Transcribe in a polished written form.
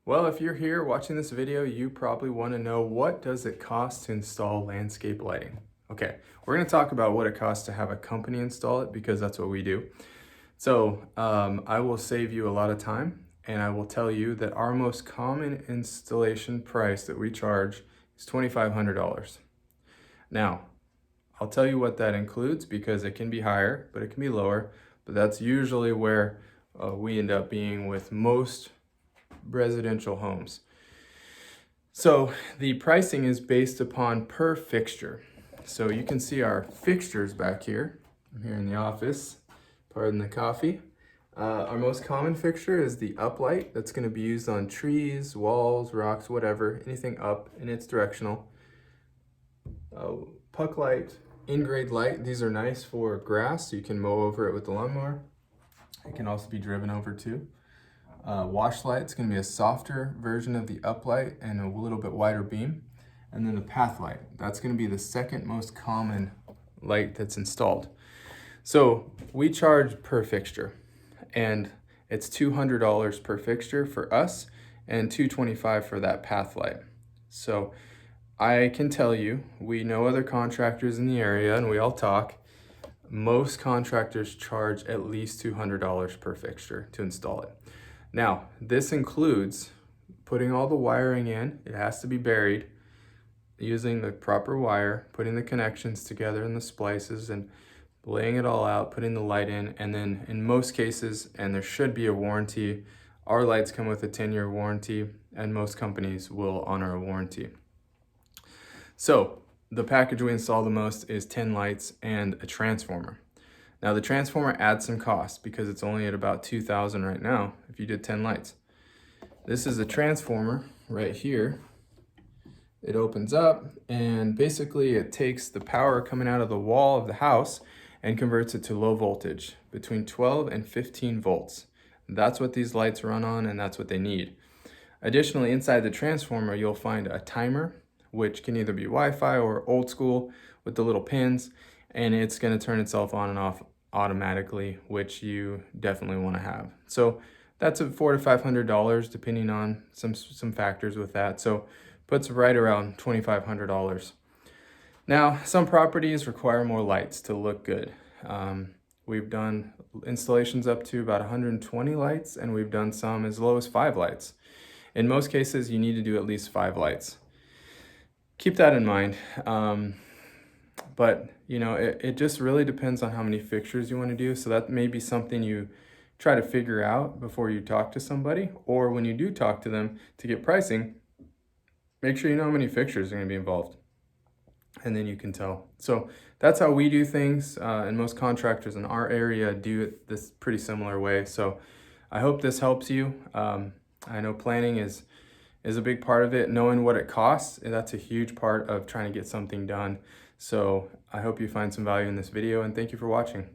Well, if you're here watching this video, you probably want to know, what does it cost to install landscape lighting? Okay, we're going to talk about what it costs to have a company install it, because that's what we do. So I will save you a lot of time, and I will tell you that our most common installation price that we charge is $2,500. Now, I'll tell you what that includes, because it can be higher, but it can be lower. But that's usually where we end up being with most residential homes. So the pricing is based upon per fixture. So you can see our fixtures back here. I'm here in the office, pardon the coffee. Our most common fixture is the uplight. That's going to be used on trees, walls, rocks, whatever, anything up, and it's directional. Puck light, in-grade light. These are nice for grass, so you can mow over it with the lawnmower. It can also be driven over too. Wash light, it's going to be a softer version of the uplight and a little bit wider beam. And then the path light, that's going to be the second most common light that's installed. So we charge per fixture, and it's $200 per fixture for us and $225 for that path light. So I can tell you, we know other contractors in the area and we all talk. Most contractors charge at least $200 per fixture to install it. Now, this includes putting all the wiring in. It has to be buried, using the proper wire, putting the connections together in the splices and laying it all out, putting the light in, and then in most cases, and there should be a warranty, our lights come with a 10-year warranty, and most companies will honor a warranty. So the package we install the most is 10 lights and a transformer. Now the transformer adds some cost because it's only at about $2,000 right now if you did 10 lights. This is a transformer right here. It opens up and basically it takes the power coming out of the wall of the house and converts it to low voltage, between 12 and 15 volts. That's what these lights run on, and that's what they need. Additionally, inside the transformer, you'll find a timer, which can either be Wi-Fi or old school with the little pins, and it's going to turn itself on and off automatically, which you definitely want to have. So that's $400 to $500 depending on some factors with that. So puts right around $2,500. Now, some properties require more lights to look good. We've done installations up to about 120 lights, and we've done some as low as 5 lights. In most cases, you need to do at least 5 lights. Keep that in mind. But you know, it just really depends on how many fixtures you want to do. So that may be something you try to figure out before you talk to somebody, or when you do talk to them to get pricing, make sure you know how many fixtures are going to be involved, and then you can tell. So that's how we do things, and most contractors in our area do it this pretty similar way. So I hope this helps you. I know planning is a big part of it. Knowing what it costs, that's a huge part of trying to get something done. So I hope you find some value in this video, and thank you for watching.